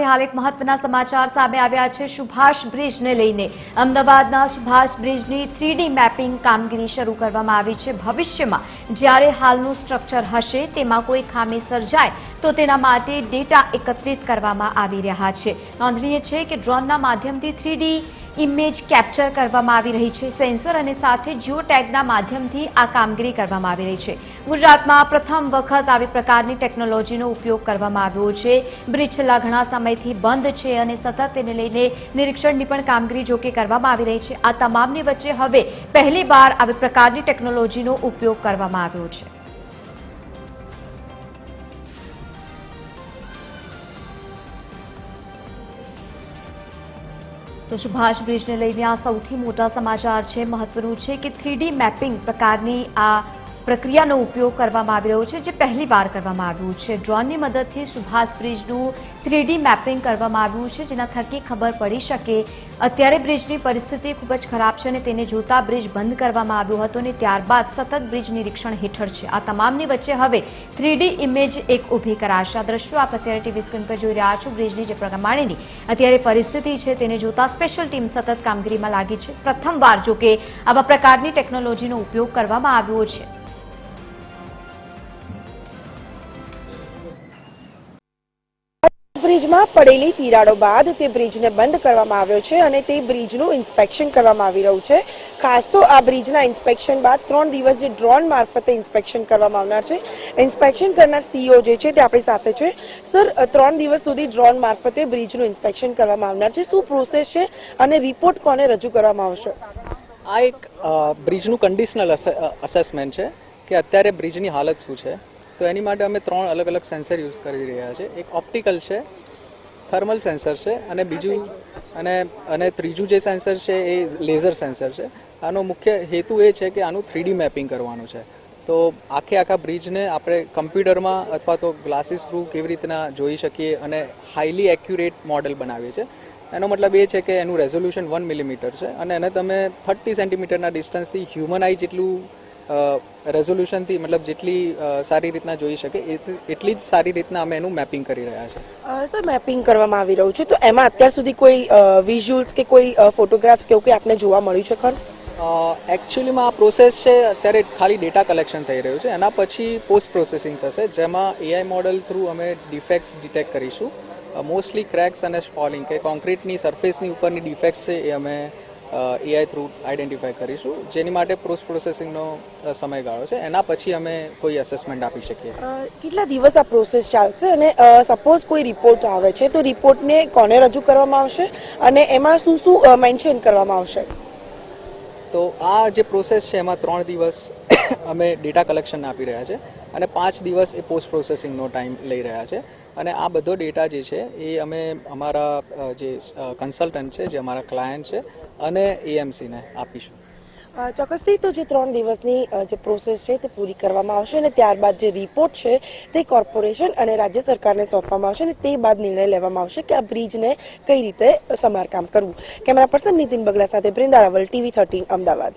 હાલ એક મહત્વના સમાચાર સામે આવ્યા છે સુભાષ બ્રિજને લઈને અમદાવાદના સુભાષ બ્રિજની 3D મેપિંગ કામગીરી શરૂ કરવામાં આવી છે। ભવિષ્યમાં જ્યારે હાલનું સ્ટ્રક્ચર હશે તેમાં કોઈ ખામી સર્જાય તો તેના માટે ડેટા એકત્રિત કરવામાં આવી રહ્યા છે। નોંધનીય છે કે ડ્રોનના માધ્યમથી 3D ઇમેજ કેપ્ચર કરવામાં આવી રહી છે। સેન્સર અને સાથે જીઓ ટેગના માધ્યમથી આ કામગીરી કરવામાં આવી રહી છે। ગુજરાતમાં પ્રથમ વખત આવી પ્રકારની ટેકનોલોજીનો ઉપયોગ કરવામાં આવ્યો છે। બ્રિજ છેલ્લા ઘણા સમયથી બંધ છે અને સતત તેને લઈને નિરીક્ષણની પણ કામગીરી જોકે કરવામાં આવી રહી છે। આ તમામની વચ્ચે હવે પહેલીવાર આવી પ્રકારની ટેકનોલોજીનો ઉપયોગ કરવામાં આવ્યો છે। તો સુભાષ બ્રિજને લઈને આ સૌથી મોટા સમાચાર છે। મહત્વનું છે કે 3D મેપિંગ પ્રકારની આ પ્રક્રિયાનો ઉપયોગ કરવામાં આવી રહ્યો છે જે પહેલીવાર કરવામાં આવ્યું છે। ડ્રોનની મદદથી સુભાષ બ્રિજનું 3D મેપિંગ કરવામાં આવ્યું છે જેના થકી ખબર પડી શકે અત્યારે બ્રિજની પરિસ્થિતિ ખૂબ જ ખરાબ છે અને તેને જોતા બ્રિજ બંધ કરવામાં આવ્યો હતો અને ત્યારબાદ સતત બ્રિજ નિરીક્ષણ હેઠળ છે। આ તમામની વચ્ચે હવે 3D ઇમેજ એક ઊભી કરાશે। આ દ્રશ્યો આપ અત્યારે ટીવી સ્ક્રીન પર જોઈ રહ્યા છો। બ્રિજની જે પ્રમાણેની અત્યારે પરિસ્થિતિ છે તેને જોતા સ્પેશિયલ ટીમ સતત કામગીરીમાં લાગી છે। પ્રથમવાર જોકે આવા પ્રકારની ટેકનોલોજીનો ઉપયોગ કરવામાં આવ્યો છે। બ્રિજમાં પડેલી તિરાડો બાદ તે બ્રિજને બંધ કરવામાં આવ્યો છે અને તે બ્રિજનું ઇન્સ્પેક્શન કરવામાં આવી રહ્યું છે। ખાસ તો આ બ્રિજના ઇન્સ્પેક્શન બાદ 3 દિવસ જે ડ્રોન મારફતે ઇન્સ્પેક્શન કરવામાં આવનાર છે। ઇન્સ્પેક્શન કરનાર સીઈઓ જે છે તે આપણી સાથે છે। સર, 3 દિવસ સુધી ડ્રોન મારફતે બ્રિજનું ઇન્સ્પેક્શન કરવામાં આવનાર છે, શું પ્રોસેસ છે અને રિપોર્ટ કોને રજૂ કરવામાં આવશે? આ એક બ્રિજનું કન્ડિશનલ અસેસમેન્ટ છે કે અત્યારે બ્રિજની હાલત શું છે। તો એની માટે અમે 3 અલગ અલગ સેન્સર યુઝ કરી રહ્યા છે। એક ઓપ્ટિકલ છે, થર્મલ સેન્સર છે અને બીજું અને ત્રીજું જે સેન્સર છે એ લેઝર સેન્સર છે। આનો મુખ્ય હેતુ એ છે કે આનું 3D મેપિંગ કરવાનું છે। તો આખા બ્રિજને આપણે કમ્પ્યુટરમાં અથવા તો ગ્લાસીસ થ્રુ કેવી રીતના જોઈ શકીએ અને હાઈલી એક્યુરેટ મોડેલ બનાવીએ છીએ। એનો મતલબ એ છે કે એનું રેઝોલ્યુશન 1 મિલીમીટર છે અને એને તમે 30 સેન્ટીમીટરના ડિસ્ટન્સથી હ્યુમન આઈ જેટલું રેઝોલ્યુશનથી મતલબ જેટલી સારી રીતના જોઈ શકે એટલી જ સારી રીતના અમે એનું મેપિંગ કરી રહ્યા છે। સર, મેપિંગ કરવામાં આવી રહ્યું છે તો એમાં અત્યાર સુધી કોઈ વિઝ્યુઅલ્સ કે કોઈ ફોટોગ્રાફ્સ કે એવું કંઈ આપને જોવા મળ્યું છે ખરું? એકચ્યુઅલીમાં આ પ્રોસેસ છે અત્યારે ખાલી ડેટા કલેક્શન થઈ રહ્યું છે। એના પછી પોસ્ટ પ્રોસેસિંગ થશે જેમાં એઆઈ મોડલ થ્રુ અમે ડિફેક્ટ્સ ડિટેક્ટ કરીશું। મોસ્ટલી ક્રેક્સ અને સ્પોલિંગ કે કોન્ક્રીટની સરફેસની ઉપરની ડિફેક્ટ્સ છે એ અમે એઆઈ થ્રુ આઈડેન્ટિફાઈ કરીશું, જેની માટે પોસ્ટ પ્રોસેસિંગનો સમયગાળો છે। એના પછી અમે કોઈ અસેસમેન્ટ આપી શકીએ। કેટલા દિવસ આ પ્રોસેસ ચાલશે અને સપોઝ કોઈ રિપોર્ટ આવે છે તો રિપોર્ટને કોને રજૂ કરવામાં આવશે અને એમાં શું શું મેન્શન કરવામાં આવશે? તો આ જે પ્રોસેસ છે એમાં 3 દિવસ અમે ડેટા કલેક્શન આપી રહ્યા છે અને 5 દિવસ એ પોસ્ટ પ્રોસેસિંગનો ટાઈમ લઈ રહ્યા છે અને આ બધો ડેટા જે છે એ અમે અમારા જે કન્સલ્ટન્ટ છે, જે અમારા ક્લાયન્ટ છે અને એએમસીને આપીશું। ચોક્કસથી તો જે 3 દિવસની જે પ્રોસેસ છે તે પૂરી કરવામાં આવશે અને ત્યારબાદ જે રિપોર્ટ છે તે કોર્પોરેશન અને રાજ્ય સરકારને સોંપવામાં આવશે અને તે બાદ નિર્ણય લેવામાં આવશે કે આ બ્રિજને કઈ રીતે સમારકામ કરવું। કેમેરા પર્સન નીતિન બગડા સાથે બ્રિંદા રાવલ, TV13 અમદાવાદ।